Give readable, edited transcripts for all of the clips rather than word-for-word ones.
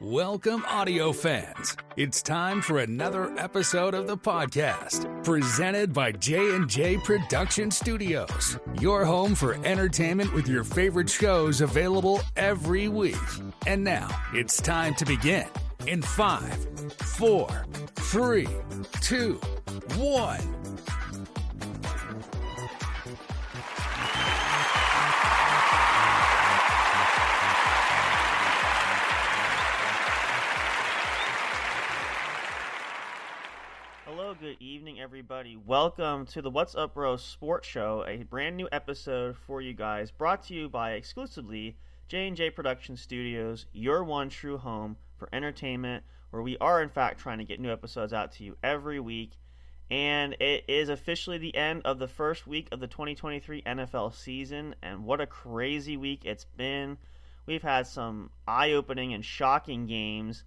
Welcome, audio fans. It's time for another episode of the podcast, presented by J&J Production Studios, your home for entertainment with your favorite shows available every week. And now, it's time to begin in 5, 4, 3, 2, 1. Good evening, everybody. Welcome to the What's Up Bro Sports Show, a brand new episode for you guys, brought to you by exclusively J&J Production Studios, your one true home for entertainment, where we are in fact trying to get new episodes out to you every week. And it is officially the end of the first week of the 2023 NFL season, and what a crazy week it's been. We've had some eye-opening and shocking games,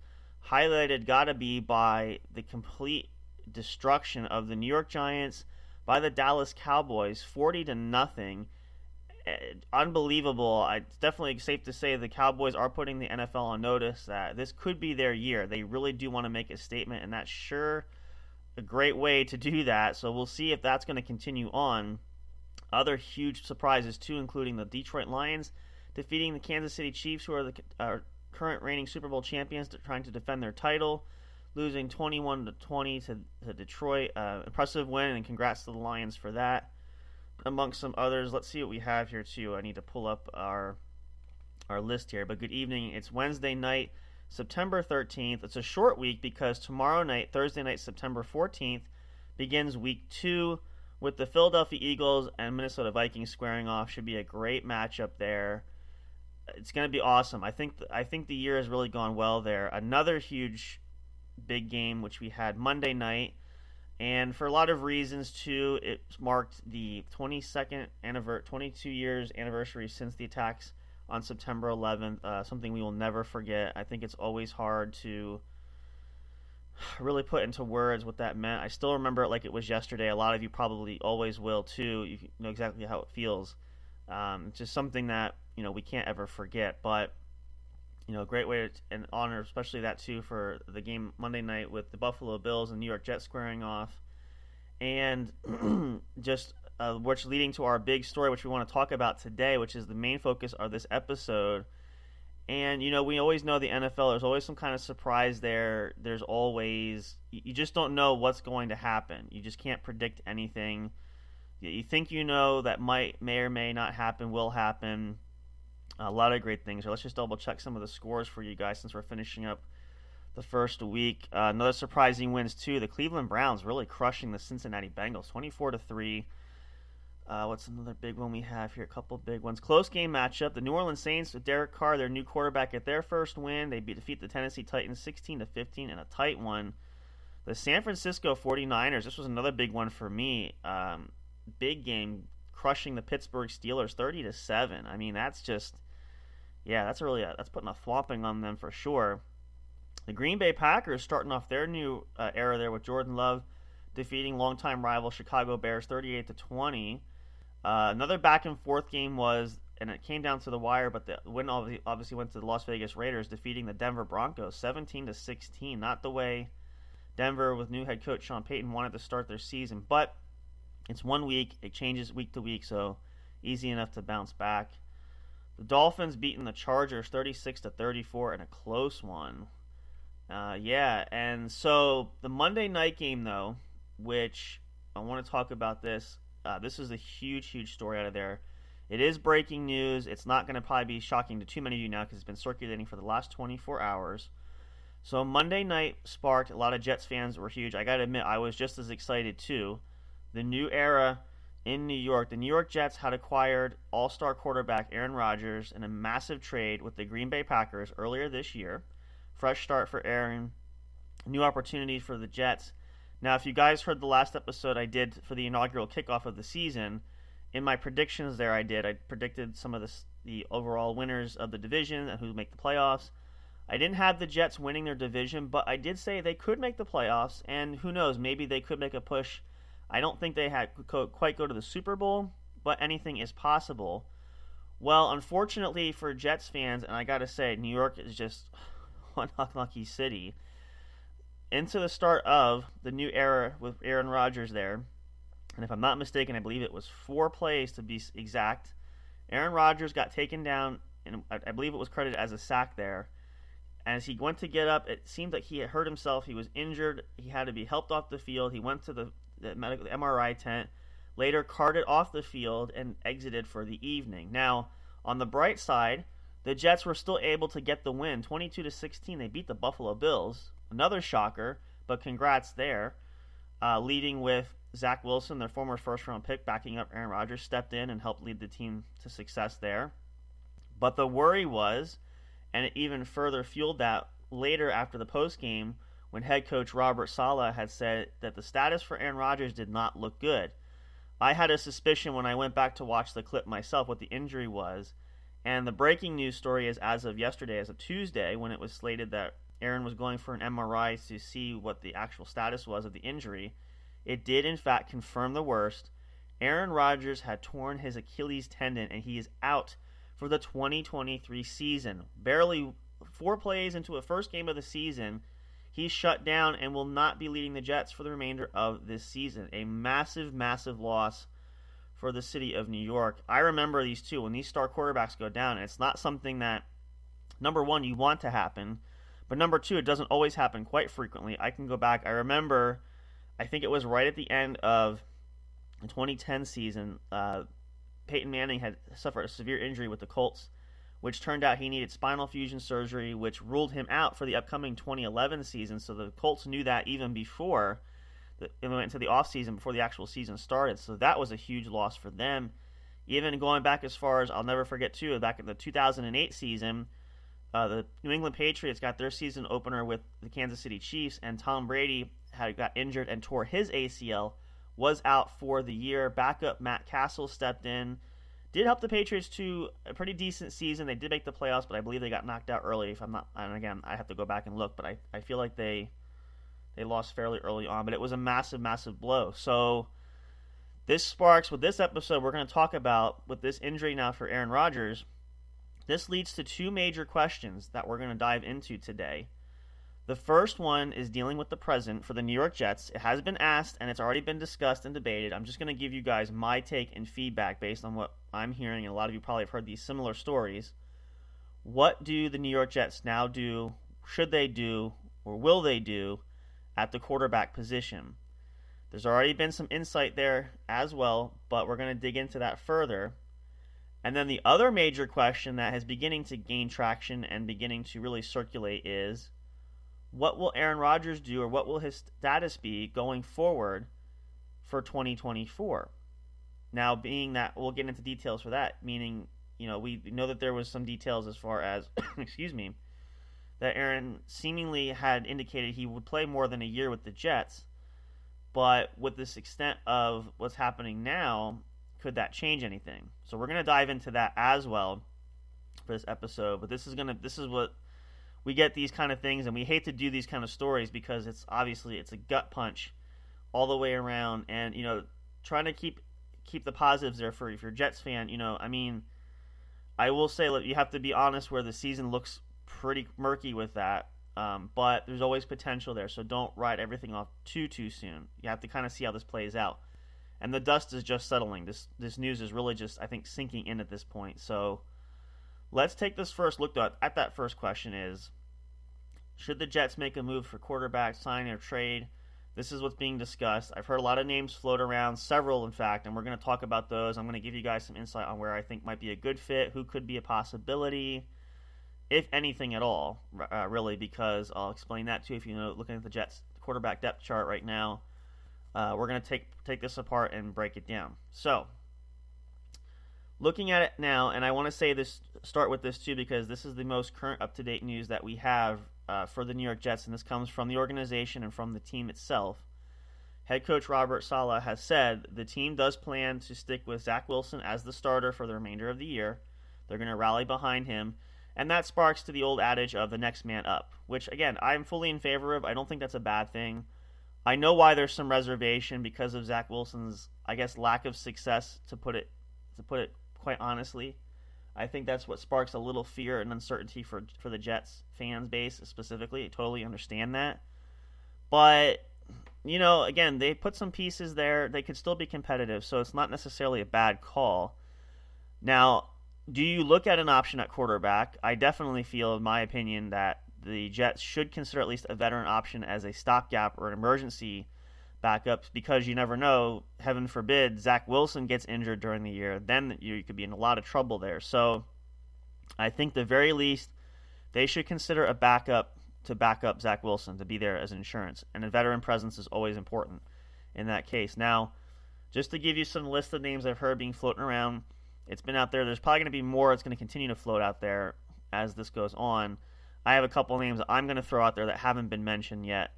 highlighted gotta be by the complete destruction of the New York Giants by the Dallas Cowboys, 40-0. Unbelievable. It's definitely safe to say the Cowboys are putting the NFL on notice that this could be their year. They really do want to make a statement, and that's sure a great way to do that. So we'll see if that's going to continue on. Other huge surprises too, including the Detroit Lions defeating the Kansas City Chiefs, who are the current reigning Super Bowl champions, trying to defend their title, losing 21-20 to Detroit. Impressive win, and congrats to the Lions for that. Amongst some others, let's see what we have here too. I need to pull up our list here. But good evening. It's Wednesday night, September 13th. It's a short week because tomorrow night, Thursday night, September 14th, begins week 2 with the Philadelphia Eagles and Minnesota Vikings squaring off. Should be a great matchup there. It's going to be awesome. I think the year has really gone well there. Another huge big game which we had Monday night, and for a lot of reasons too, it marked the 22 years anniversary since the attacks on September 11th, something we will never forget. I think it's always hard to really put into words what that meant. I still remember it like it was yesterday. A lot of you probably always will too. You know exactly how it feels. It's just something that we can't ever forget. But a great way and honor, especially that too, for the game Monday night with the Buffalo Bills and New York Jets squaring off. And just which leading to our big story, which we want to talk about today, which is the main focus of this episode. And, we always know the NFL, there's always some kind of surprise there. There's always, you just don't know what's going to happen. You just can't predict anything. You think that may or may not happen, will happen. A lot of great things. Let's just double check some of the scores for you guys since we're finishing up the first week. Another surprising wins too. The Cleveland Browns really crushing the Cincinnati Bengals, 24-3. What's another big one we have here? A couple big ones. Close game matchup. The New Orleans Saints with Derek Carr, their new quarterback, at their first win. They defeat the Tennessee Titans 16-15 in a tight one. The San Francisco 49ers. This was another big one for me. Big game, crushing the Pittsburgh Steelers 30-7. I mean, that's just. Yeah, that's putting a thwomping on them for sure. The Green Bay Packers starting off their new era there with Jordan Love defeating longtime rival Chicago Bears 38-20. Another back and forth game and it came down to the wire, but the win obviously went to the Las Vegas Raiders defeating the Denver Broncos 17-16. Not the way Denver with new head coach Sean Payton wanted to start their season, but it's 1 week. It changes week to week, so easy enough to bounce back. The Dolphins beating the Chargers 36-34 in a close one. And so the Monday night game, though, which I want to talk about this. This is a huge, huge story out of there. It is breaking news. It's not going to probably be shocking to too many of you now because it's been circulating for the last 24 hours. So Monday night sparked a lot of Jets fans were huge. I got to admit, I was just as excited too. The new era in New York. The New York Jets had acquired all-star quarterback Aaron Rodgers in a massive trade with the Green Bay Packers earlier this year. Fresh start for Aaron. New opportunity for the Jets. Now, if you guys heard the last episode I did for the inaugural kickoff of the season, in my predictions there I predicted some of the overall winners of the division and who would make the playoffs. I didn't have the Jets winning their division, but I did say they could make the playoffs, and who knows, maybe they could make a push. I don't think they had quite go to the Super Bowl, but anything is possible. Well, unfortunately for Jets fans, and I got to say, New York is just one unlucky city. Into the start of the new era with Aaron Rodgers there. And if I'm not mistaken, I believe it was 4 plays to be exact. Aaron Rodgers got taken down, and I believe it was credited as a sack there. As he went to get up, it seemed like he had hurt himself. He was injured. He had to be helped off the field. He went to the MRI tent, later carted off the field, and exited for the evening. Now, on the bright side, the Jets were still able to get the win, 22-16. They beat the Buffalo Bills. Another shocker, but congrats there. Leading with Zach Wilson, their former first-round pick, backing up Aaron Rodgers, stepped in and helped lead the team to success there. But the worry was, and it even further fueled that later after the postgame, when head coach Robert Saleh had said that the status for Aaron Rodgers did not look good. I had a suspicion when I went back to watch the clip myself what the injury was, and the breaking news story is as of yesterday, as of Tuesday, when it was slated that Aaron was going for an MRI to see what the actual status was of the injury. It did, in fact, confirm the worst. Aaron Rodgers had torn his Achilles tendon, and he is out for the 2023 season. Barely 4 plays into a first game of the season, he's shut down and will not be leading the Jets for the remainder of this season. A massive, massive loss for the city of New York. I remember these two. When these star quarterbacks go down, and it's not something that, number one, you want to happen, but number two, it doesn't always happen quite frequently. I can go back. I remember, I think it was right at the end of the 2010 season, Peyton Manning had suffered a severe injury with the Colts, which turned out he needed spinal fusion surgery, which ruled him out for the upcoming 2011 season. So the Colts knew that even before it went into the offseason, before the actual season started. So that was a huge loss for them. Even going back as far as, I'll never forget too, back in the 2008 season, the New England Patriots got their season opener with the Kansas City Chiefs, and Tom Brady got injured and tore his ACL, was out for the year. Backup Matt Castle stepped in, did help the Patriots to a pretty decent season. They did make the playoffs, but I believe they got knocked out early. If I'm not, and again, I have to go back and look, but I feel like they lost fairly early on. But it was a massive, massive blow. So this sparks, with this episode, we're going to talk about, with this injury now for Aaron Rodgers, this leads to 2 major questions that we're going to dive into today. The first one is dealing with the present for the New York Jets. It has been asked, and it's already been discussed and debated. I'm just going to give you guys my take and feedback based on what I'm hearing, and a lot of you probably have heard these similar stories. What do the New York Jets now do, should they do, or will they do at the quarterback position? There's already been some insight there as well, but we're going to dig into that further. And then the other major question that is beginning to gain traction and beginning to really circulate is, what will Aaron Rodgers do, or what will his status be going forward for 2024? Now, being that, we'll get into details for that, meaning, we know that there was some details as far as, excuse me, that Aaron seemingly had indicated he would play more than a year with the Jets, but with this extent of what's happening now, could that change anything? So we're going to dive into that as well for this episode, but this is what we get, these kind of things, and we hate to do these kind of stories because it's a gut punch all the way around, and trying to keep the positives there for if you're a Jets fan. I will say that you have to be honest where the season looks pretty murky with that, but there's always potential there, so don't write everything off too soon. You have to kind of see how this plays out, and the dust is just settling. This news is really just, I think, sinking in at this point. So let's take this first look at that first question is, should the Jets make a move for quarterback, sign or trade? This is what's being discussed. I've heard a lot of names float around, several in fact, and we're going to talk about those. I'm going to give you guys some insight on where I think might be a good fit, who could be a possibility, if anything at all, really, because I'll explain that too if looking at the Jets quarterback depth chart right now. We're going to take this apart and break it down. So, looking at it now, and I want to start with this too, because this is the most current up-to-date news that we have for the New York Jets, and this comes from the organization and from the team itself. Head coach Robert Saleh has said the team does plan to stick with Zach Wilson as the starter for the remainder of the year. They're going to rally behind him, and that sparks to the old adage of the next man up, which, again, I'm fully in favor of. I don't think that's a bad thing. I know why there's some reservation because of Zach Wilson's, I guess, lack of success, to put it quite honestly. I think that's what sparks a little fear and uncertainty for the Jets fans base specifically. I totally understand that. But, again, they put some pieces there. They could still be competitive, so it's not necessarily a bad call. Now, do you look at an option at quarterback? I definitely feel, in my opinion, that the Jets should consider at least a veteran option as a stopgap or an emergency backup, because you never know, heaven forbid, Zach Wilson gets injured during the year. Then you could be in a lot of trouble there. So I think the very least they should consider a backup to back up Zach Wilson, to be there as insurance. And a veteran presence is always important in that case. Now, just to give you some list of names I've heard being floating around, it's been out there. There's probably going to be more. It's going to continue to float out there as this goes on. I have a couple of names that I'm going to throw out there that haven't been mentioned yet.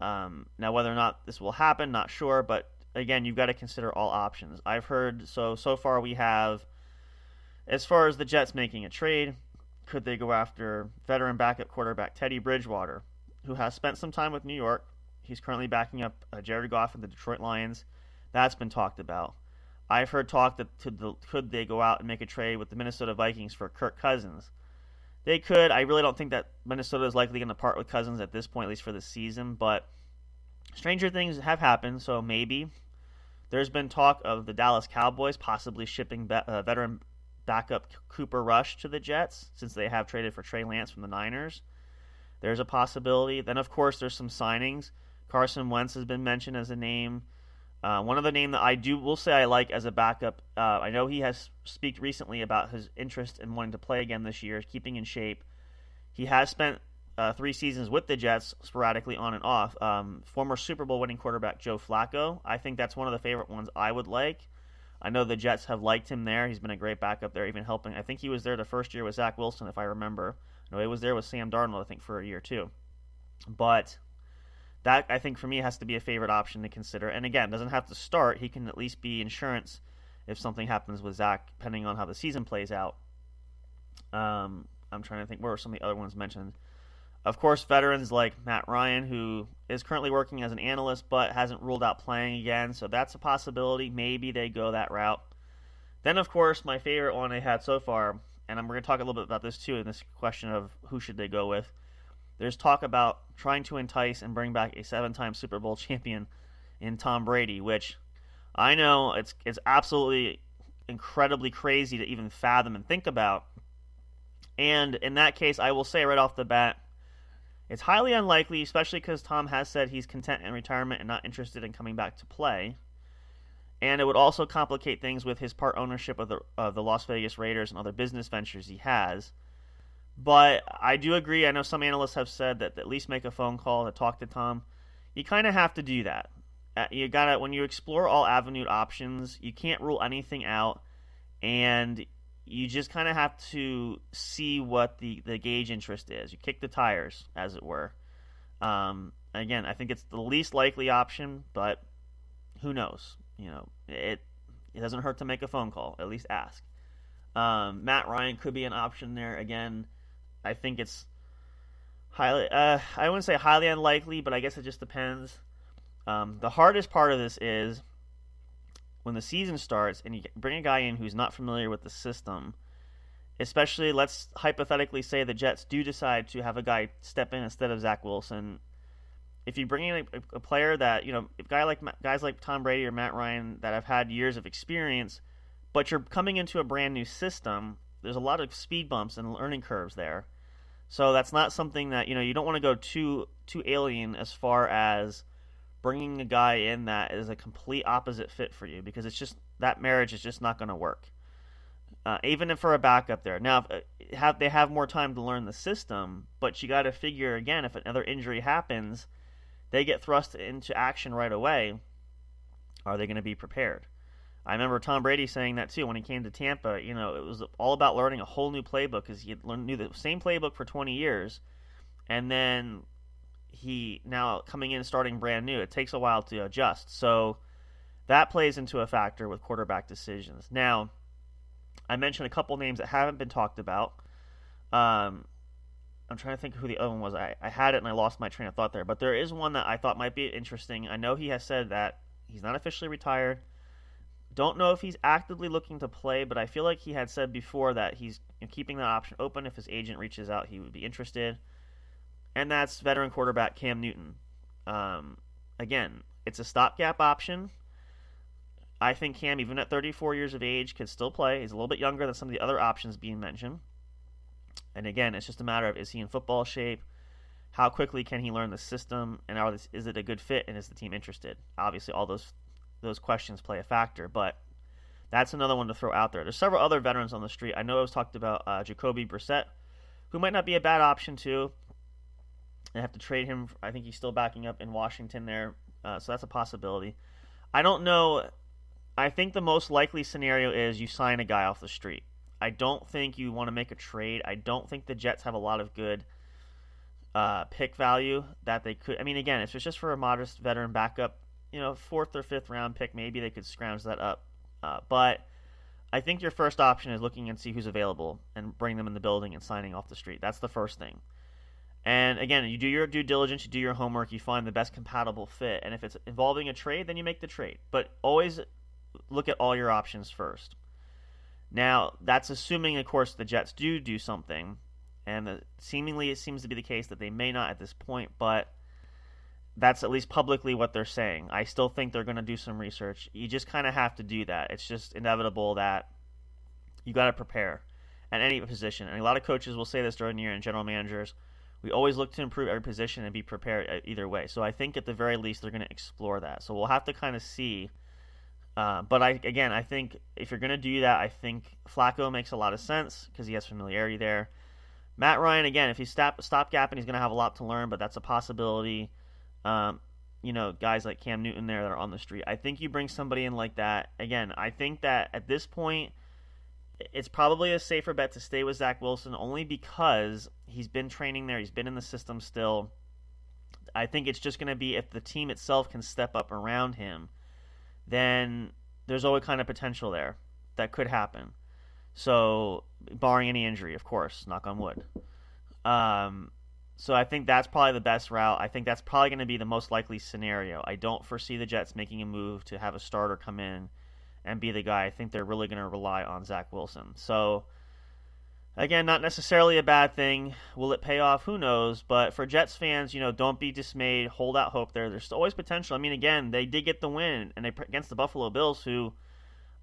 Now, whether or not this will happen, not sure. But, again, you've got to consider all options. I've heard, so far we have, as far as the Jets making a trade, could they go after veteran backup quarterback Teddy Bridgewater, who has spent some time with New York. He's currently backing up Jared Goff and the Detroit Lions. That's been talked about. I've heard talk that could they go out and make a trade with the Minnesota Vikings for Kirk Cousins. They could. I really don't think that Minnesota is likely going to part with Cousins at this point, at least for this season. But stranger things have happened, so maybe. There's been talk of the Dallas Cowboys possibly shipping veteran backup Cooper Rush to the Jets, since they have traded for Trey Lance from the Niners. There's a possibility. Then, of course, there's some signings. Carson Wentz has been mentioned as a name. One other name that will say I like as a backup, I know he has speaked recently about his interest in wanting to play again this year, keeping in shape. He has spent 3 seasons with the Jets, sporadically on and off. Former Super Bowl winning quarterback Joe Flacco. I think that's one of the favorite ones I would like. I know the Jets have liked him there. He's been a great backup there, even helping. I think he was there the first year with Zach Wilson, if I remember. No, he was there with Sam Darnold, I think, for a year too. But that, I think, for me, has to be a favorite option to consider. And again, doesn't have to start. He can at least be insurance if something happens with Zach, depending on how the season plays out. I'm trying to think, where were some of the other ones mentioned? Of course, veterans like Matt Ryan, who is currently working as an analyst but hasn't ruled out playing again, so that's a possibility. Maybe they go that route. Then, of course, my favorite one they had so far, and we're going to talk a little bit about this too in this question of who should they go with. There's talk about trying to entice and bring back a 7-time Super Bowl champion in Tom Brady, which I know it's absolutely incredibly crazy to even fathom and think about. And in that case, I will say right off the bat, it's highly unlikely, especially because Tom has said he's content in retirement and not interested in coming back to play. And it would also complicate things with his part ownership of the Las Vegas Raiders and other business ventures he has. But I do agree. I know some analysts have said that at least make a phone call to talk to Tom. You kind of have to do that. You gotta, when you explore all avenue options, you can't rule anything out, and you just kind of have to see what the gauge interest is. You kick the tires, as it were. Again, I think it's the least likely option, but who knows? It doesn't hurt to make a phone call. At least ask. Matt Ryan could be an option there. Again, I think it's highly, I wouldn't say highly unlikely, but I guess it just depends. The hardest part of this is when the season starts and you bring a guy in who's not familiar with the system, especially, let's hypothetically say the Jets do decide to have a guy step in instead of Zach Wilson. If you bring in a player that, if guys like Tom Brady or Matt Ryan that have had years of experience, but you're coming into a brand new system, there's a lot of speed bumps and learning curves there. So that's not something that, you don't want to go too alien as far as bringing a guy in that is a complete opposite fit for you, because it's just, that marriage is just not going to work. Even if for a backup there. Now, they have more time to learn the system, but you got to figure, again, if another injury happens, they get thrust into action right away. Are they going to be prepared? I remember Tom Brady saying that too when he came to Tampa. It was all about learning a whole new playbook, because he knew the same playbook for 20 years, and then he now coming in starting brand new. It takes a while to adjust. So that plays into a factor with quarterback decisions. Now, I mentioned a couple names that haven't been talked about. I'm trying to think who the other one was. I had it and I lost my train of thought there. But there is one that I thought might be interesting. I know he has said that he's not officially retired. Don't know if he's actively looking to play, but I feel like he had said before that he's keeping that option open. If his agent reaches out, he would be interested. And that's veteran quarterback Cam Newton. Again, it's a stopgap option. I think Cam, even at 34 years of age, could still play. He's a little bit younger than some of the other options being mentioned. And again, it's just a matter of, is he in football shape? How quickly can he learn the system? And is it a good fit? And is the team interested? Obviously, all those questions play a factor, but that's another one to throw out there. There's several other veterans on the street. I know it was talked about Jacoby Brissett, who might not be a bad option too. They have to trade him. I think he's still backing up in Washington there, so that's a possibility. I don't know. I think the most likely scenario is you sign a guy off the street. I don't think you want to make a trade. I don't think the Jets have a lot of good pick value that they could. I mean, again, if it's just for a modest veteran backup, 4th or 5th round pick, maybe they could scrounge that up. But I think your first option is looking and see who's available and bring them in the building and signing off the street. That's the first thing. And again, you do your due diligence, you do your homework, you find the best compatible fit. And if it's involving a trade, then you make the trade. But always look at all your options first. Now, that's assuming, of course, the Jets do something. And seemingly it seems to be the case that they may not at this point, but that's at least publicly what they're saying. I still think they're going to do some research. You just kind of have to do that. It's just inevitable that you got to prepare at any position. And a lot of coaches will say this during the year, and general managers, we always look to improve every position and be prepared either way. So I think at the very least they're going to explore that. So we'll have to kind of see. But I think if you're going to do that, I think Flacco makes a lot of sense because he has familiarity there. Matt Ryan, again, if he's stopgapping, he's going to have a lot to learn, but that's a possibility. Guys like Cam Newton there that are on the street. I think you bring somebody in like that. Again, I think that at this point, it's probably a safer bet to stay with Zach Wilson only because he's been training there. He's been in the system still. I think it's just going to be if the team itself can step up around him, then there's always kind of potential there that could happen. So, barring any injury, of course, knock on wood. So I think that's probably the best route. I think that's probably going to be the most likely scenario. I don't foresee the Jets making a move to have a starter come in and be the guy. I think they're really going to rely on Zach Wilson. So, again, not necessarily a bad thing. Will it pay off? Who knows? But for Jets fans, don't be dismayed. Hold out hope there. There's always potential. I mean, again, they did get the win and against the Buffalo Bills, who,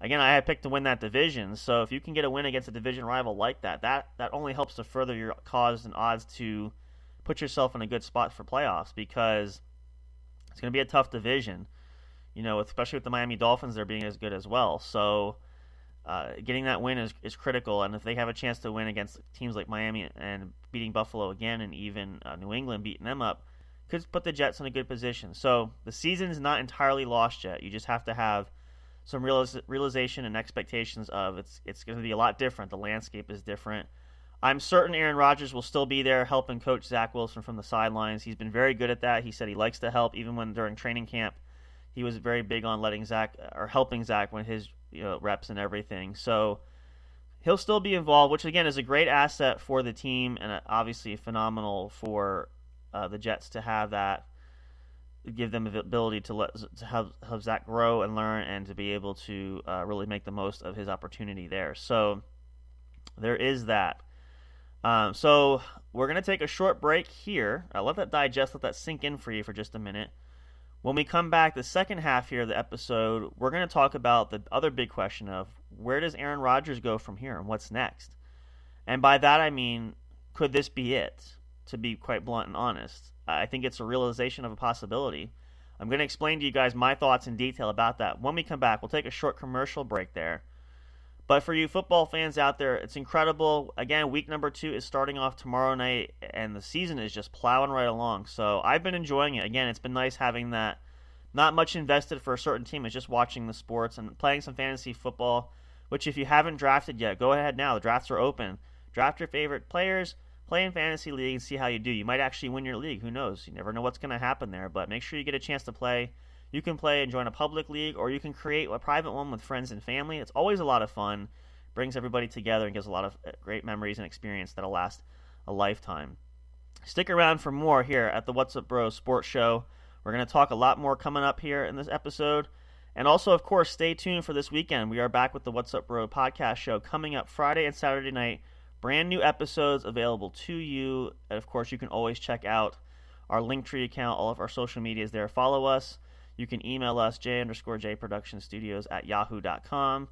again, I had picked to win that division. So if you can get a win against a division rival like that only helps to further your cause and odds to put yourself in a good spot for playoffs because it's going to be a tough division, especially with the Miami Dolphins, they're being as good as well. So getting that win is critical, and if they have a chance to win against teams like Miami and beating Buffalo again and even New England beating them up, could put the Jets in a good position. So the season is not entirely lost yet. You just have to have some realization and expectations of it's going to be a lot different. The landscape is different. I'm certain Aaron Rodgers will still be there helping coach Zach Wilson from the sidelines. He's been very good at that. He said he likes to help, even when during training camp, he was very big on helping Zach when his reps and everything. So he'll still be involved, which again is a great asset for the team and obviously phenomenal for the Jets to have that, give them the ability to have Zach grow and learn and to be able to really make the most of his opportunity there. So there is that. So we're going to take a short break here. Let that digest, let that sink in for you for just a minute. When we come back, the second half here of the episode, we're going to talk about the other big question of where does Aaron Rodgers go from here and what's next? And by that I mean, could this be it? To be quite blunt and honest, I think it's a realization of a possibility. I'm going to explain to you guys my thoughts in detail about that. When we come back, we'll take a short commercial break there. But for you football fans out there, it's incredible. Again, week number 2 is starting off tomorrow night, and the season is just plowing right along. So I've been enjoying it. Again, it's been nice having that. Not much invested for a certain team. It's just watching the sports and playing some fantasy football, which if you haven't drafted yet, go ahead now. The drafts are open. Draft your favorite players, play in fantasy league, and see how you do. You might actually win your league. Who knows? You never know what's going to happen there, but make sure you get a chance to play. You can play and join a public league, or you can create a private one with friends and family. It's always a lot of fun, brings everybody together, and gives a lot of great memories and experience that'll last a lifetime. Stick around for more here at the What's Up Bros Sports Show. We're going to talk a lot more coming up here in this episode. And also, of course, stay tuned for this weekend. We are back with the What's Up Bro podcast show coming up Friday and Saturday night. Brand new episodes available to you. And of course, you can always check out our Linktree account, all of our social medias there. Follow us. You can email us, j_jproductionstudios@yahoo.com.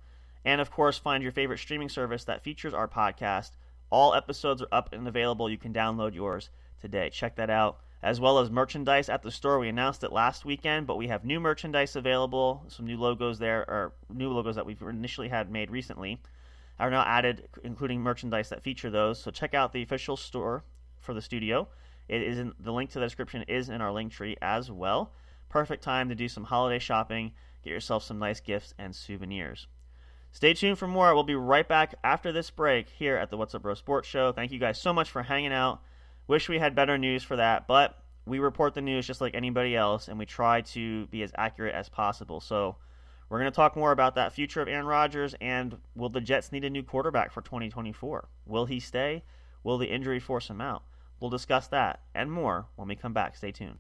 And of course, find your favorite streaming service that features our podcast. All episodes are up and available. You can download yours today. Check that out. As well as merchandise at the store. We announced it last weekend, but we have new merchandise available. Some new logos there, or new logos that we've initially had made recently, are now added, including merchandise that feature those. So check out the official store for the studio. It is in the link to the description is in our Linktree as well. Perfect time to do some holiday shopping. Get yourself some nice gifts and souvenirs. Stay tuned for more. We'll be right back after this break here at the What's Up Bro Sports Show. Thank you guys so much for hanging out. Wish we had better news for that, but we report the news just like anybody else, and we try to be as accurate as possible. So we're going to talk more about that future of Aaron Rodgers, and will the Jets need a new quarterback for 2024? Will he stay? Will the injury force him out? We'll discuss that and more when we come back. Stay tuned.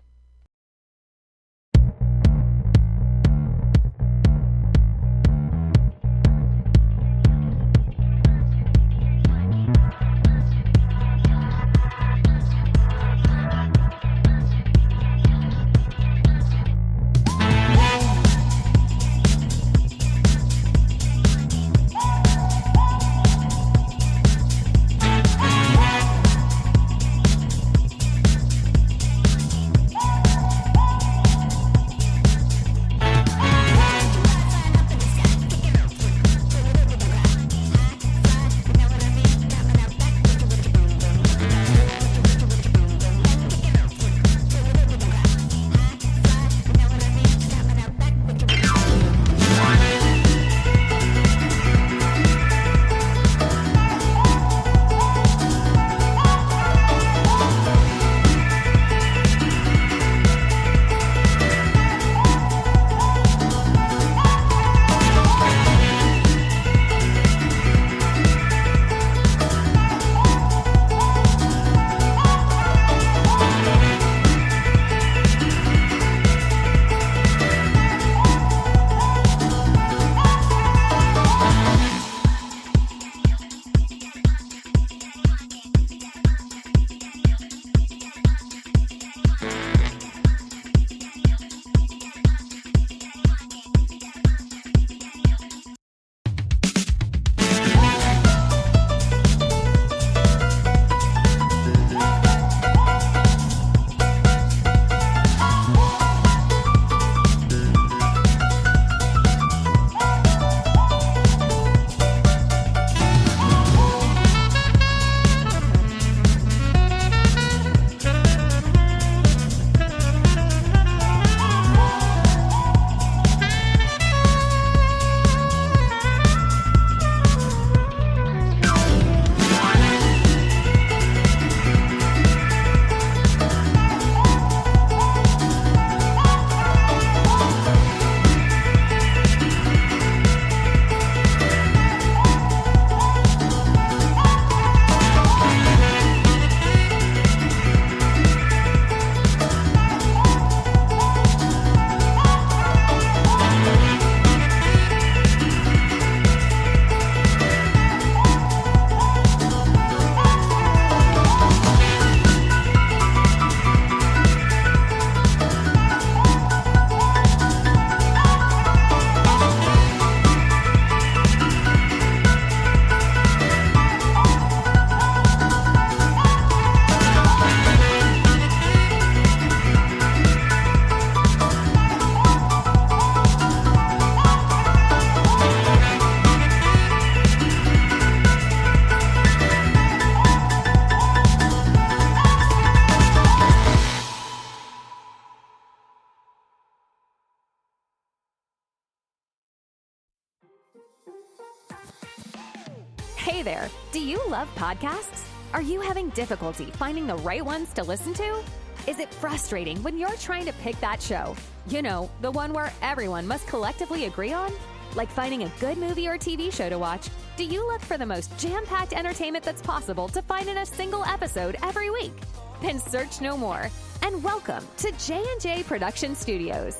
Hey there, do you love podcasts? Are you having difficulty finding the right ones to listen to? Is it frustrating when you're trying to pick that show? You know, the one where everyone must collectively agree on? Like finding a good movie or TV show to watch, do you look for the most jam-packed entertainment that's possible to find in a single episode every week? Then search no more, and welcome to J&J Production Studios.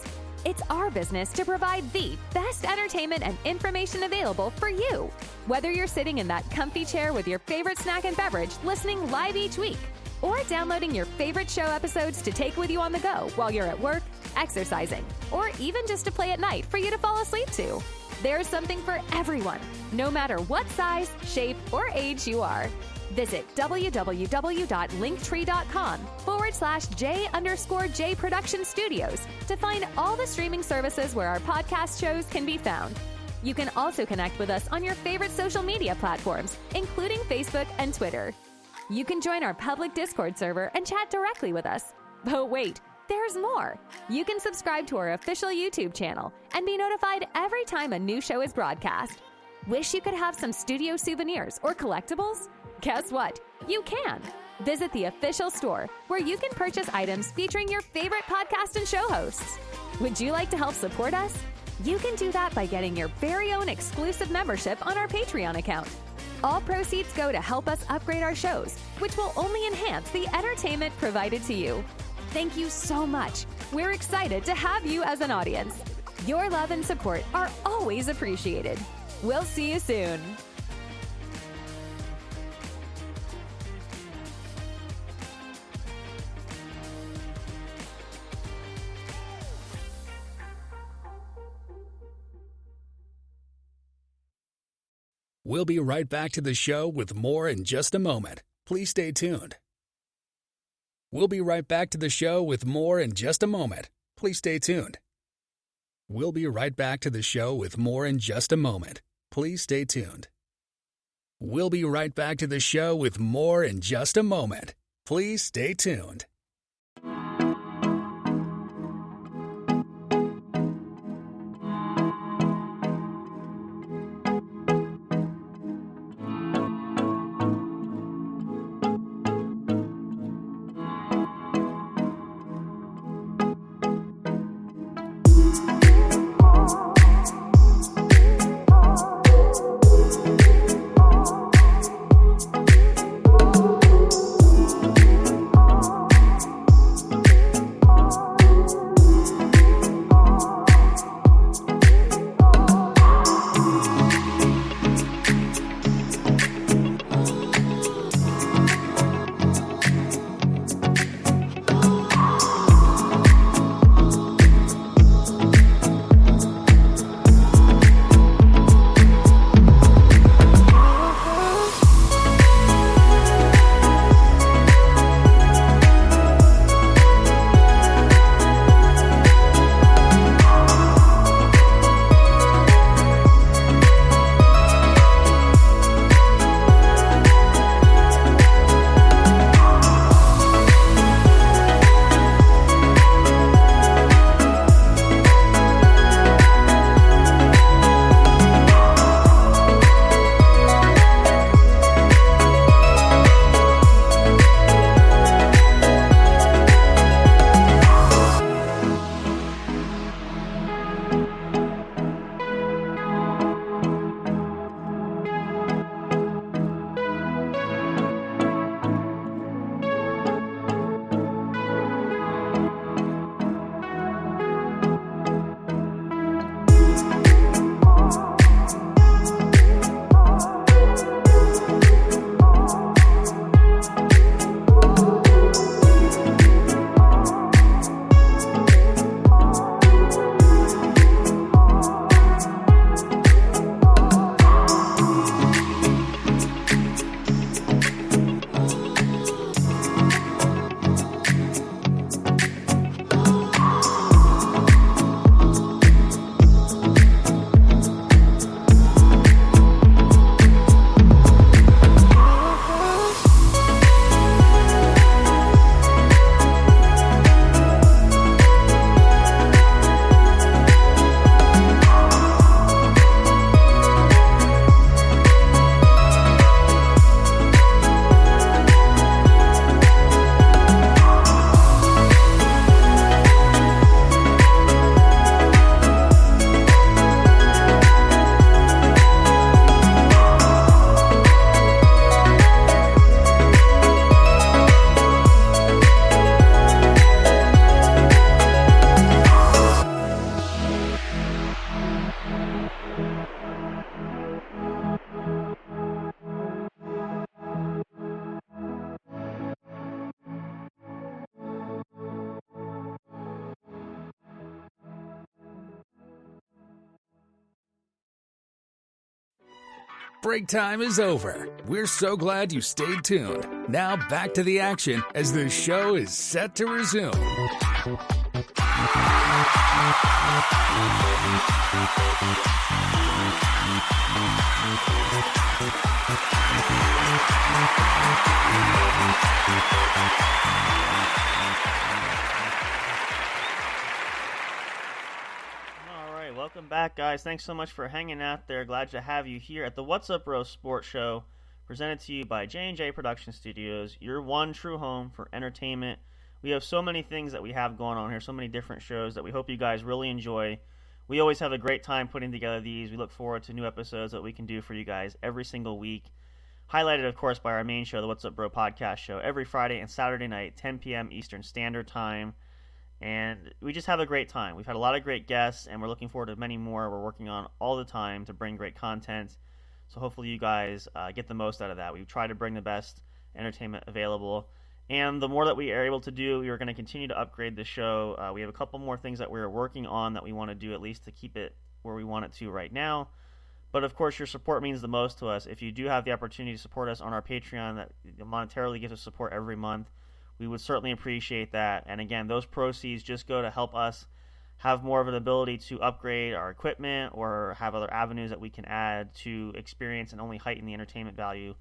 It's our business to provide the best entertainment and information available for you. Whether you're sitting in that comfy chair with your favorite snack and beverage listening live each week, or downloading your favorite show episodes to take with you on the go while you're at work, exercising, or even just to play at night for you to fall asleep to. There's something for everyone, no matter what size, shape, or age you are. Visit www.linktree.com/J_J Production Studios to find all the streaming services where our podcast shows can be found. You can also connect with us on your favorite social media platforms, including Facebook and Twitter. You can join our public Discord server and chat directly with us. But wait, there's more. You can subscribe to our official YouTube channel and be notified every time a new show is broadcast. Wish you could have some studio souvenirs or collectibles? Guess what? You can. Visit the official store where you can purchase items featuring your favorite podcast and show hosts. Would you like to help support us? You can do that by getting your very own exclusive membership on our Patreon account. All proceeds go to help us upgrade our shows, which will only enhance the entertainment provided to you. Thank you so much. We're excited to have you as an audience. Your love and support are always appreciated. We'll see you soon. We'll be right back to the show with more in just a moment. Please stay tuned. We'll be right back to the show with more in just a moment. Please stay tuned. We'll be right back to the show with more in just a moment. Please stay tuned. We'll be right back to the show with more in just a moment. Please stay tuned. Break time is over. We're so glad you stayed tuned. Now back to the action as the show is set to resume. Welcome back, guys. Thanks so much for hanging out there. Glad to have you here at the What's Up Bro Sports Show, presented to you by J&J Production Studios, your one true home for entertainment. We have so many things that we have going on here, so many different shows that we hope you guys really enjoy. We always have a great time putting together these. We look forward to new episodes that we can do for you guys every single week. Highlighted, of course, by our main show, the What's Up Bro podcast show, every Friday and Saturday night, 10 p.m. Eastern Standard Time. And we just have a great time. We've had a lot of great guests, and we're looking forward to many more. We're working on all the time to bring great content. So hopefully you guys get the most out of that. We try to bring the best entertainment available. And the more that we are able to do, we are going to continue to upgrade the show. We have a couple more things that we're working on that we want to do, at least to keep it where we want it to right now. But of course, your support means the most to us. If you do have the opportunity to support us on our Patreon, that monetarily gives us support every month, we would certainly appreciate that. And again, those proceeds just go to help us have more of an ability to upgrade our equipment or have other avenues that we can add to experience and only heighten the entertainment value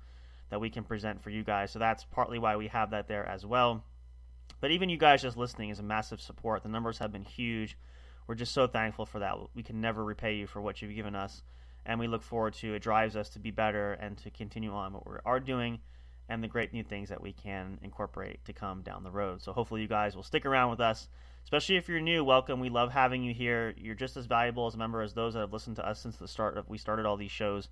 that we can present for you guys. So that's partly why we have that there as well. But even you guys just listening is a massive support. The numbers have been huge. We're just so thankful for that. We can never repay you for what you've given us. And we look forward to it. Drives us to be better and to continue on what we are doing, and the great new things that we can incorporate to come down the road. So hopefully you guys will stick around with us, especially if you're new. Welcome. We love having you here. You're just as valuable as a member as those that have listened to us since the start of we started all these shows.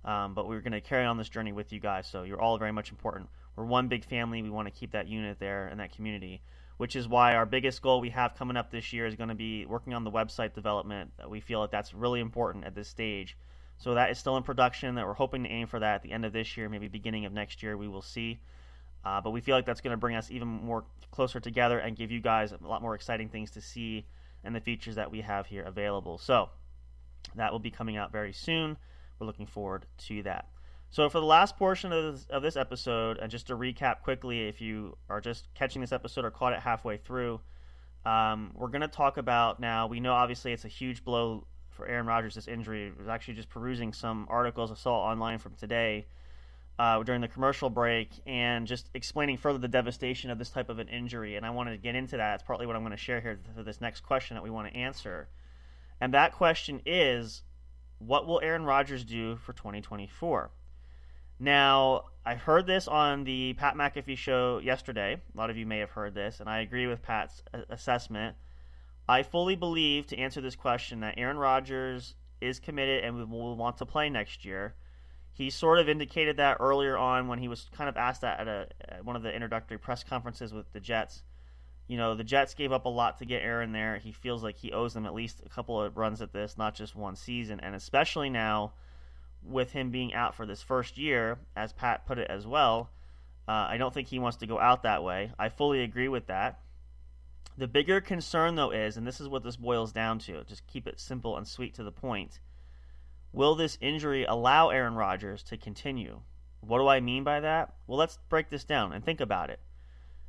But we're going to carry on this journey with you guys, so you're all very much important. We're one big family. We want to keep that unit there and that community, which is why our biggest goal we have coming up this year is going to be working on the website development. We feel that that's really important at this stage. So that is still in production, that we're hoping to aim for that at the end of this year, maybe beginning of next year. We will see. But we feel like that's going to bring us even more closer together and give you guys a lot more exciting things to see and the features that we have here available. So that will be coming out very soon. We're looking forward to that. So for the last portion of this episode, and just to recap quickly, if you are just catching this episode or caught it halfway through, we're going to talk about now, we know obviously it's a huge blow for Aaron Rodgers, this injury. I was actually just perusing some articles I saw online from today during the commercial break and just explaining further the devastation of this type of an injury. And I wanted to get into that. It's partly what I'm going to share here for this next question that we want to answer. And that question is, what will Aaron Rodgers do for 2024? Now, I heard this on the Pat McAfee show yesterday. A lot of you may have heard this, and I agree with Pat's assessment. I fully believe, to answer this question, that Aaron Rodgers is committed and will want to play next year. He sort of indicated that earlier on when he was kind of asked that at one of the introductory press conferences with the Jets. You know, the Jets gave up a lot to get Aaron there. He feels like he owes them at least a couple of runs at this, not just one season. And especially now with him being out for this first year, as Pat put it as well, I don't think he wants to go out that way. I fully agree with that. The bigger concern, though, is, and this is what this boils down to, just keep it simple and sweet to the point, will this injury allow Aaron Rodgers to continue? What do I mean by that? Well, let's break this down and think about it.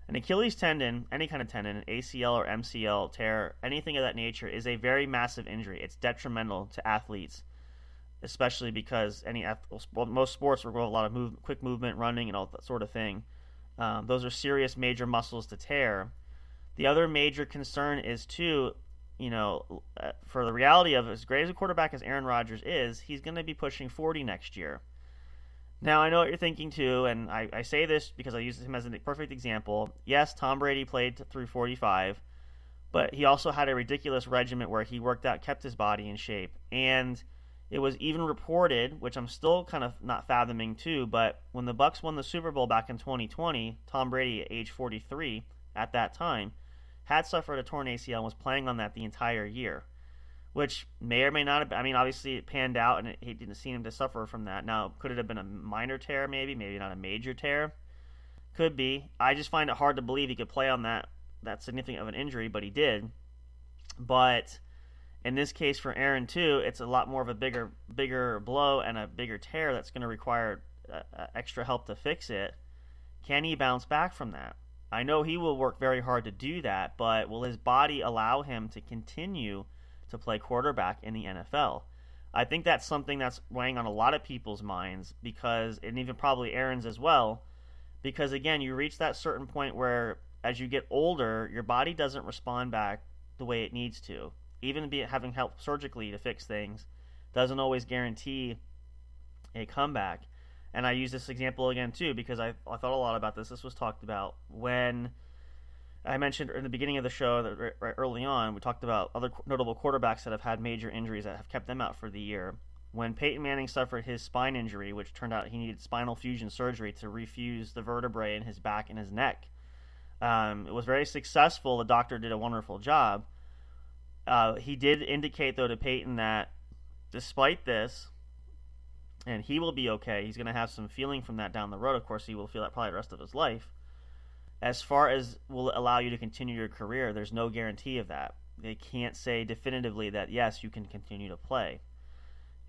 An Achilles tendon, any kind of tendon, an ACL or MCL tear, anything of that nature, is a very massive injury. It's detrimental to athletes, especially because most sports require a lot of quick movement, running, and all that sort of thing. Those are serious major muscles to tear. The other major concern is, too, for the reality of as great as a quarterback as Aaron Rodgers is, he's going to be pushing 40 next year. Now, I know what you're thinking, too, and I say this because I use him as a perfect example. Yes, Tom Brady played through 45, but he also had a ridiculous regimen where he worked out, kept his body in shape. And it was even reported, which I'm still kind of not fathoming, too, but when the Bucs won the Super Bowl back in 2020, Tom Brady, at age 43 at that time, had suffered a torn ACL and was playing on that the entire year, which may or may not have been, obviously it panned out and he didn't seem to suffer from that. Now, could it have been a minor tear maybe not a major tear? Could be. I just find it hard to believe he could play on that significant of an injury, but he did. But In this case for Aaron too, it's a lot more of a bigger blow and a bigger tear that's going to require extra help to fix it. Can he bounce back from that? I know he will work very hard to do that, but will his body allow him to continue to play quarterback in the NFL? I think that's something that's weighing on a lot of people's minds, because, and even probably Aaron's as well, because again, you reach that certain point where as you get older, your body doesn't respond back the way it needs to. Even having help surgically to fix things doesn't always guarantee a comeback. And I use this example again too because I thought a lot about this. This was talked about when I mentioned in the beginning of the show that right early on, we talked about other notable quarterbacks that have had major injuries that have kept them out for the year. When Peyton Manning suffered his spine injury, which turned out he needed spinal fusion surgery to refuse the vertebrae in his back and his neck, it was very successful. The doctor did a wonderful job. He did indicate, though, to Peyton that despite this, and he will be okay, he's going to have some feeling from that down the road. Of course, he will feel that probably the rest of his life. As far as will allow you to continue your career, there's no guarantee of that. They can't say definitively that, yes, you can continue to play.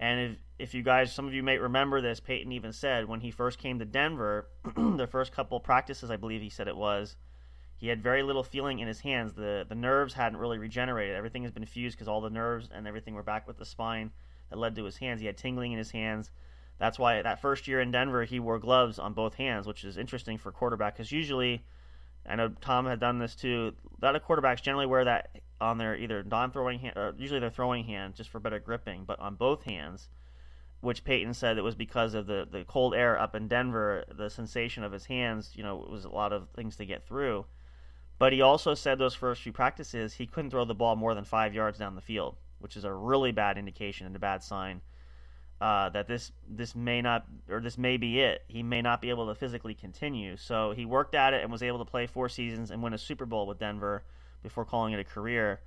And if you guys, some of you may remember this, Peyton even said when he first came to Denver, the first couple practices, I believe he said it was, he had very little feeling in his hands. The nerves hadn't really regenerated. Everything has been fused because all the nerves and everything were back with the spine that led to his hands. He had tingling in his hands. That's why that first year in Denver, he wore gloves on both hands, which is interesting for a quarterback because usually, I know Tom had done this too, a lot of quarterbacks generally wear that on their either non-throwing hand, or usually their throwing hand, just for better gripping, but on both hands, which Peyton said it was because of the cold air up in Denver, the sensation of his hands, it was a lot of things to get through. But he also said those first few practices, he couldn't throw the ball more than 5 yards down the field, which is a really bad indication and a bad sign that this may not, or this may be it. He may not be able to physically continue. So he worked at it and was able to play 4 seasons and win a Super Bowl with Denver before calling it a career.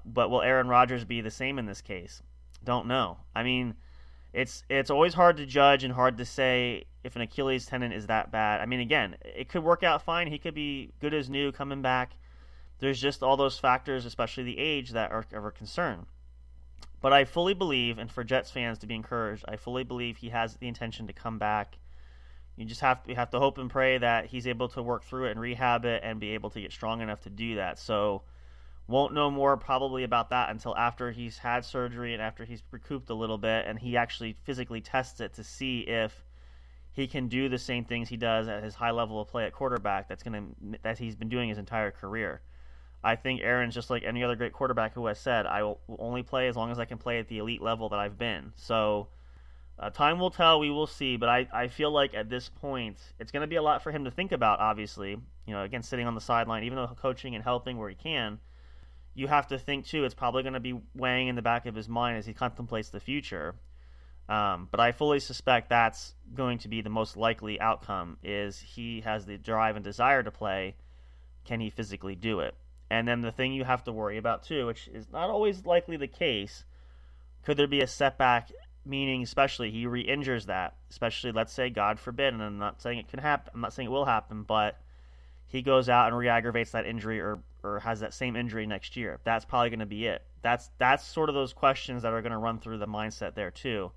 But will Aaron Rodgers be the same in this case? Don't know. I mean, it's always hard to judge and hard to say if an Achilles tendon is that bad. I mean, again, it could work out fine. He could be good as new coming back. There's just all those factors, especially the age, that are of a concern. But I fully believe, and for Jets fans to be encouraged, I fully believe he has the intention to come back. You have to hope and pray that he's able to work through it and rehab it and be able to get strong enough to do that. So won't know more probably about that until after he's had surgery and after he's recouped a little bit and he actually physically tests it to see if he can do the same things he does at his high level of play at quarterback that he's been doing his entire career. I think Aaron's just like any other great quarterback who has said, I will only play as long as I can play at the elite level that I've been. So time will tell, we will see, but I feel like at this point, it's going to be a lot for him to think about, obviously. Again, sitting on the sideline, even though coaching and helping where he can, you have to think, too, it's probably going to be weighing in the back of his mind as he contemplates the future. But I fully suspect that's going to be the most likely outcome, is he has the drive and desire to play. Can he physically do it? And then the thing you have to worry about, too, which is not always likely the case, could there be a setback, meaning especially he re-injures that, especially, let's say, God forbid, and I'm not saying it can happen, I'm not saying it will happen, but he goes out and re-aggravates that injury or has that same injury next year. That's probably going to be it. That's sort of those questions that are going to run through the mindset there, too.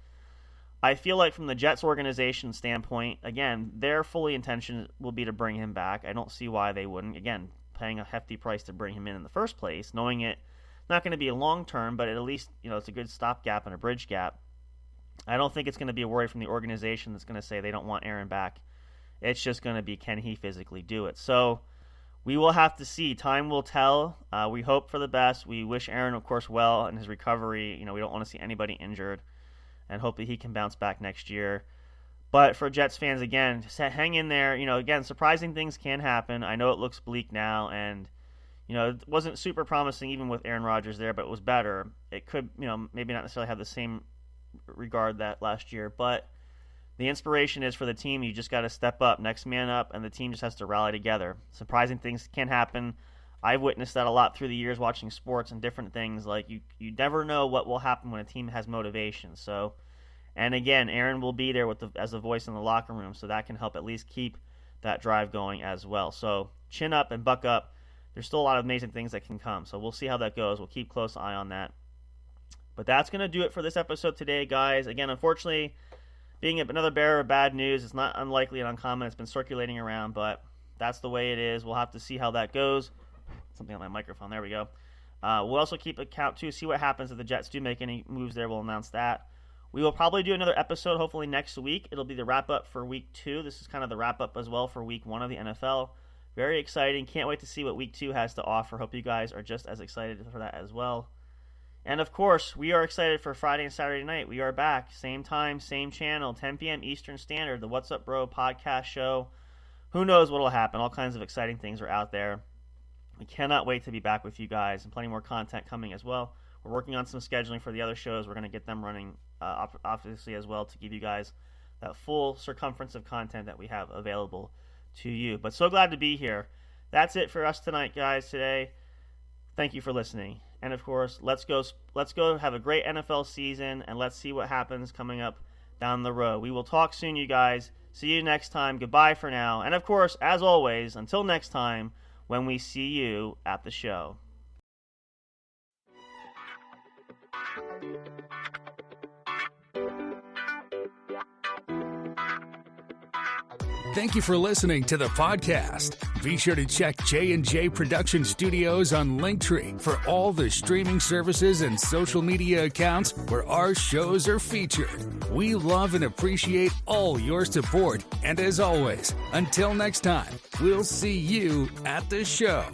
I feel like from the Jets organization standpoint, again, their fully intention will be to bring him back. I don't see why they wouldn't. Again, paying a hefty price to bring him in the first place, knowing it not going to be a long term, but at least it's a good stopgap and a bridge gap. I don't think it's going to be a worry from the organization that's going to say they don't want Aaron back. It's just going to be, can he physically do it? So we will have to see. Time will tell. We hope for the best. We wish Aaron, of course, well in his recovery. We don't want to see anybody injured, and hope that he can bounce back next year. But for Jets fans, again, just hang in there. Again, surprising things can happen. I know it looks bleak now, and it wasn't super promising even with Aaron Rodgers there, but it was better. It could, maybe not necessarily have the same regard that last year, but the inspiration is for the team. You just got to step up, next man up, and the team just has to rally together. Surprising things can happen. I've witnessed that a lot through the years watching sports and different things. Like you never know what will happen when a team has motivation. So. And again, Aaron will be there as a voice in the locker room, so that can help at least keep that drive going as well. So chin up and buck up. There's still a lot of amazing things that can come, so we'll see how that goes. We'll keep close eye on that. But that's going to do it for this episode today, guys. Again, unfortunately, being another bearer of bad news, it's not unlikely and uncommon. It's been circulating around, but that's the way it is. We'll have to see how that goes. Something on my microphone. There we go. We'll also keep account, too, see what happens if the Jets do make any moves there. We'll announce that. We will probably do another episode hopefully next week. It'll be the wrap-up for Week 2. This is kind of the wrap-up as well for Week 1 of the NFL. Very exciting. Can't wait to see what Week 2 has to offer. Hope you guys are just as excited for that as well. And, of course, we are excited for Friday and Saturday night. We are back. Same time, same channel, 10 p.m. Eastern Standard, the What's Up Bro podcast show. Who knows what will happen? All kinds of exciting things are out there. We cannot wait to be back with you guys, and plenty more content coming as well. We're working on some scheduling for the other shows. We're going to get them running, obviously, as well, to give you guys that full circumference of content that we have available to you. But so glad to be here. That's it for us tonight, guys, today. Thank you for listening. And, of course, let's go have a great NFL season, and let's see what happens coming up down the road. We will talk soon, you guys. See you next time. Goodbye for now. And, of course, as always, until next time, when we see you at the show. Thank you for listening to the podcast. Be sure to check J&J Production Studios on Linktree for all the streaming services and social media accounts where our shows are featured. We love and appreciate all your support. And as always, until next time, we'll see you at the show.